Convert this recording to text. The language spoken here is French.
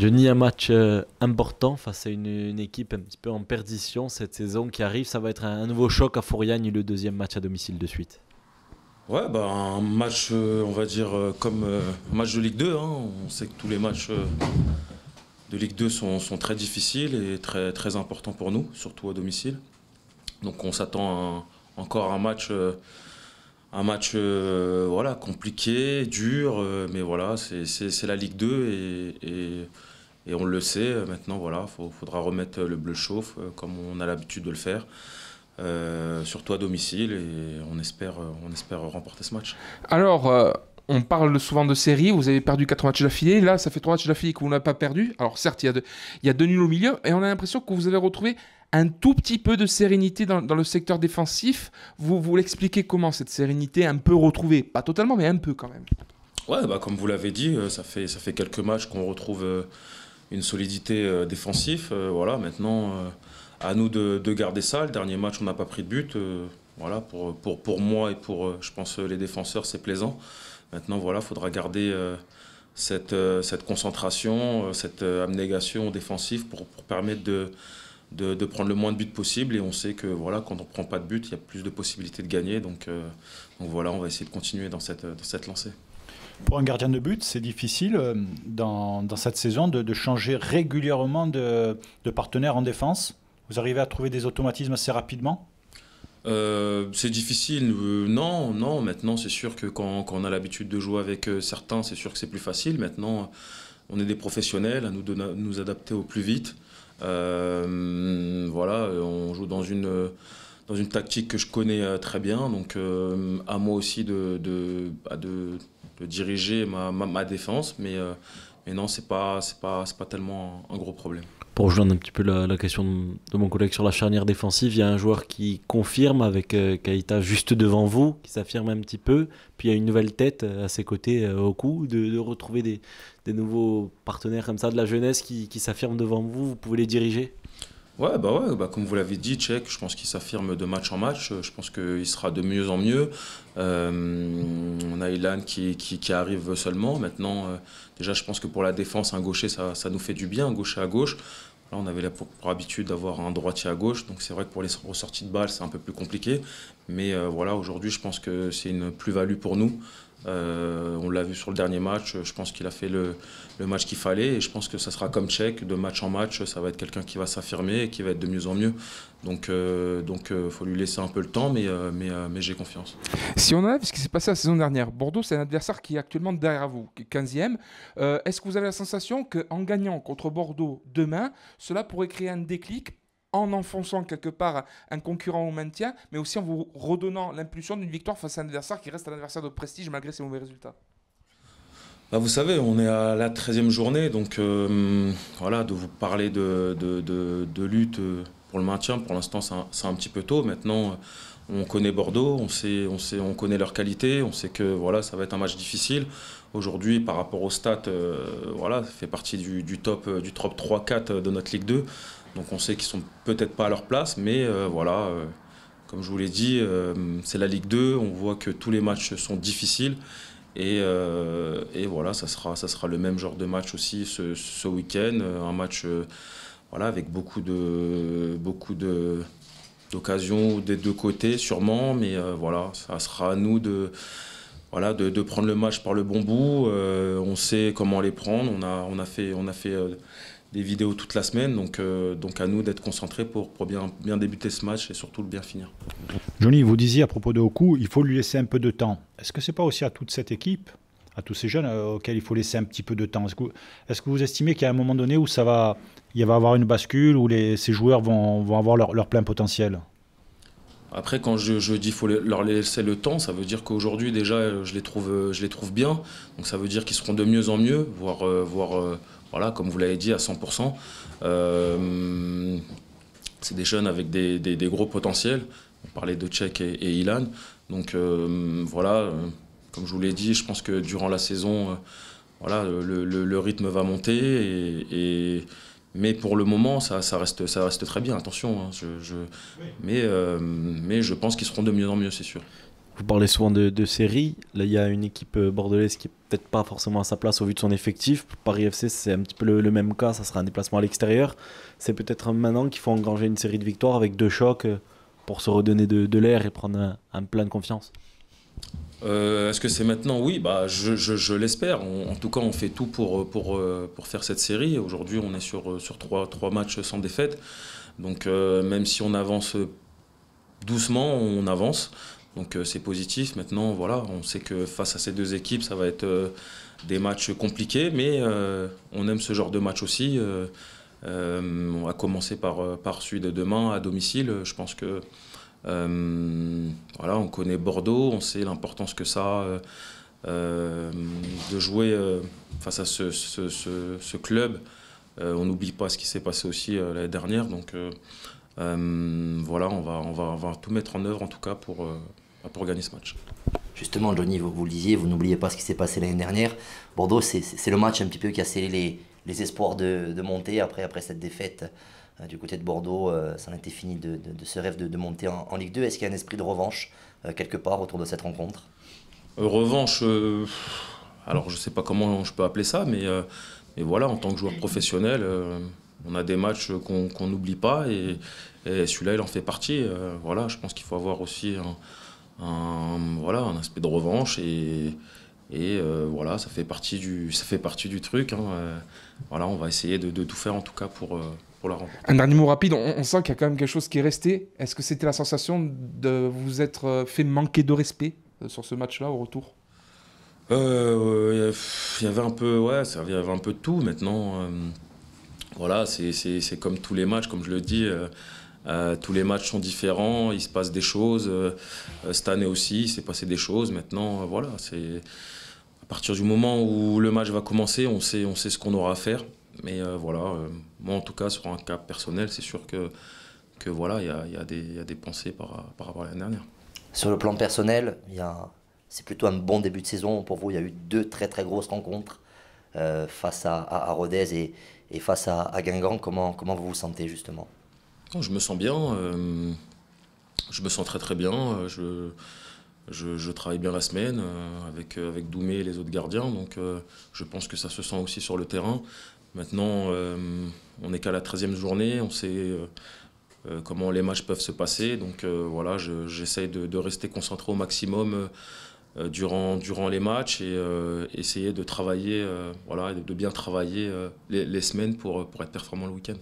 Johnny, un match important face à une équipe un petit peu en perdition cette saison qui arrive. Ça va être un nouveau choc à Fouriagne, le deuxième match à domicile de suite. Ouais, bah, un match, on va dire, comme un match de Ligue 2, hein. On sait que tous les matchs de Ligue 2 sont très difficiles et très, très importants pour nous, surtout à domicile. Donc on s'attend encore à un match voilà, compliqué, dur, mais voilà, c'est la Ligue 2 et on le sait. Maintenant, voilà, faudra remettre le bleu chauffe comme on a l'habitude de le faire. Surtout à domicile et on espère remporter ce match. Alors, on parle souvent de série, vous avez perdu 4 matchs d'affilée, là ça fait 3 matchs d'affilée que vous n'avez pas perdu. Alors certes, il y a deux nuls au milieu, et on a l'impression que vous avez retrouvé un tout petit peu de sérénité dans le secteur défensif. Vous l'expliquez comment cette sérénité un peu retrouvée? Pas totalement, mais un peu quand même. Ouais, bah, comme vous l'avez dit, ça fait quelques matchs qu'on retrouve une solidité défensive. Voilà, maintenant, à nous de garder ça. Le dernier match, on n'a pas pris de but. Voilà, pour moi et pour, je pense, les défenseurs, c'est plaisant. Maintenant, voilà, il faudra garder cette concentration, cette abnégation défensive pour permettre de prendre le moins de buts possible. Et on sait que voilà, quand on ne prend pas de but, il y a plus de possibilités de gagner. Donc voilà, on va essayer de continuer dans cette lancée. Pour un gardien de but, c'est difficile dans cette saison de changer régulièrement de partenaire en défense. Vous arrivez à trouver des automatismes assez rapidement? C'est difficile, non, non. Maintenant, c'est sûr que quand on a l'habitude de jouer avec certains, c'est sûr que c'est plus facile. Maintenant, on est des professionnels, à nous de nous adapter au plus vite. Voilà, on joue dans une tactique que je connais très bien, donc à moi aussi de diriger ma défense, mais non, c'est pas tellement un gros problème. Pour rejoindre un petit peu la question de mon collègue sur la charnière défensive, il y a un joueur qui confirme avec Keita juste devant vous, qui s'affirme un petit peu. Puis il y a une nouvelle tête à ses côtés au coup, de retrouver des nouveaux partenaires comme ça de la jeunesse qui s'affirment devant vous. Vous pouvez les diriger. Ouais, bah, comme vous l'avez dit, Tchèque, je pense qu'il s'affirme de match en match. Je pense qu'il sera de mieux en mieux. On a Ilan qui arrive seulement. Maintenant, déjà, je pense que pour la défense, un gaucher, ça nous fait du bien, un gaucher à gauche. Là, on avait pour habitude d'avoir un droitier à gauche. Donc, c'est vrai que pour les ressorties de balles, c'est un peu plus compliqué. Mais voilà, aujourd'hui, je pense que c'est une plus-value pour nous. On l'a vu sur le dernier match, je pense qu'il a fait le match qu'il fallait et je pense que ça sera comme Tchèque, de match en match, ça va être quelqu'un qui va s'affirmer et qui va être de mieux en mieux. Donc, faut lui laisser un peu le temps, mais j'ai confiance. Si on enlève ce qui s'est passé la saison dernière, Bordeaux, c'est un adversaire qui est actuellement derrière vous, qui est 15e. Est-ce que vous avez la sensation qu'en gagnant contre Bordeaux demain, cela pourrait créer un déclic en enfonçant quelque part un concurrent au maintien, mais aussi en vous redonnant l'impulsion d'une victoire face à un adversaire qui reste un adversaire de prestige malgré ses mauvais résultats? Bah, vous savez, on est à la 13e journée, donc voilà, de vous parler de lutte pour le maintien, pour l'instant c'est un petit peu tôt. Maintenant, on connaît Bordeaux, on connaît leur qualité, on sait que voilà, ça va être un match difficile. Aujourd'hui, par rapport aux stats, voilà, ça fait partie du top 3-4 de notre Ligue 2. Donc on sait qu'ils sont peut-être pas à leur place, mais voilà, comme je vous l'ai dit, c'est la Ligue 2, on voit que tous les matchs sont difficiles. Et voilà, ça sera le même genre de match aussi ce week-end, un match voilà, avec beaucoup d'occasions des deux côtés sûrement, mais voilà, ça sera à nous voilà, de prendre le match par le bon bout. On sait comment les prendre, on a fait des vidéos toute la semaine, donc à nous d'être concentrés pour bien débuter ce match et surtout le bien finir. Johnny, vous disiez à propos de Oku, il faut lui laisser un peu de temps. Est-ce que ce n'est pas aussi à toute cette équipe, à tous ces jeunes auxquels il faut laisser un petit peu de temps? Est-ce que vous estimez qu'il y a un moment donné où il va y avoir une bascule, où ces joueurs vont avoir leur plein potentiel? Après, quand je dis qu'il faut leur laisser le temps, ça veut dire qu'aujourd'hui déjà je les trouve bien, donc ça veut dire qu'ils seront de mieux en mieux, voire voilà, comme vous l'avez dit, à 100%. C'est des jeunes avec des gros potentiels. On parlait de Tchèque et Ilan. Donc voilà, comme je vous l'ai dit, je pense que durant la saison, voilà, le rythme va monter. Mais pour le moment, ça reste très bien, attention. Hein, mais je pense qu'ils seront de mieux en mieux, c'est sûr. Vous parlez souvent de série. Là, il y a une équipe bordelaise qui est peut-être pas forcément à sa place au vu de son effectif. Paris FC, c'est un petit peu le même cas. Ça sera un déplacement à l'extérieur. C'est peut-être maintenant qu'il faut engranger une série de victoires avec 2 chocs pour se redonner de l'air et prendre un plein de confiance. Est-ce que c'est maintenant? Oui, bah, je l'espère. En tout cas, on fait tout pour faire cette série. Aujourd'hui, on est sur 3 matchs sans défaite. Donc, même si on avance doucement, on avance. Donc, c'est positif. Maintenant, voilà, on sait que face à ces 2 équipes, ça va être des matchs compliqués. Mais on aime ce genre de match aussi. On va commencer par celui de demain à domicile. Je pense que voilà, on connaît Bordeaux, on sait l'importance que ça a de jouer face à ce club. On n'oublie pas ce qui s'est passé aussi l'année dernière. Donc voilà, on va tout mettre en œuvre en tout cas pour gagner ce match. Justement, Johnny, vous le disiez, vous n'oubliez pas ce qui s'est passé l'année dernière. Bordeaux, c'est le match un petit peu qui a scellé les espoirs de monter après cette défaite. Du côté de Bordeaux, ça en était fini de ce rêve de monter en Ligue 2. Est-ce qu'il y a un esprit de revanche quelque part autour de cette rencontre? Revanche, alors je ne sais pas comment je peux appeler ça, mais voilà, en tant que joueur professionnel, on a des matchs qu'on n'oublie pas et celui-là, il en fait partie. Voilà, je pense qu'il faut avoir aussi un aspect de revanche et voilà, ça fait partie du truc. Voilà, on va essayer de tout faire en tout cas pour la rencontre. Un dernier mot rapide, on sent qu'il y a quand même quelque chose qui est resté. Est-ce que c'était la sensation de vous être fait manquer de respect sur ce match-là au retour? Il y avait un peu, ouais, il y avait un peu de tout. Maintenant, voilà, c'est comme tous les matchs, comme je le dis. Tous les matchs sont différents, il se passe des choses. Cette année aussi, il s'est passé des choses. Maintenant, voilà, c'est à partir du moment où le match va commencer, on sait ce qu'on aura à faire. Mais voilà, moi en tout cas, sur un cas personnel, c'est sûr que voilà, il y a des pensées par rapport à l'année dernière. Sur le plan personnel, c'est plutôt un bon début de saison pour vous. Il y a eu 2 très très grosses rencontres face à Rodez et face à Guingamp. Comment vous vous sentez justement? Je me sens bien, je me sens très très bien. Je travaille bien la semaine avec Doumé et les autres gardiens, donc je pense que ça se sent aussi sur le terrain. Maintenant, on n'est qu'à la 13e journée, on sait comment les matchs peuvent se passer, donc voilà, j'essaye de rester concentré au maximum durant les matchs et essayer de travailler, voilà, de bien travailler les semaines pour être performant le week-end.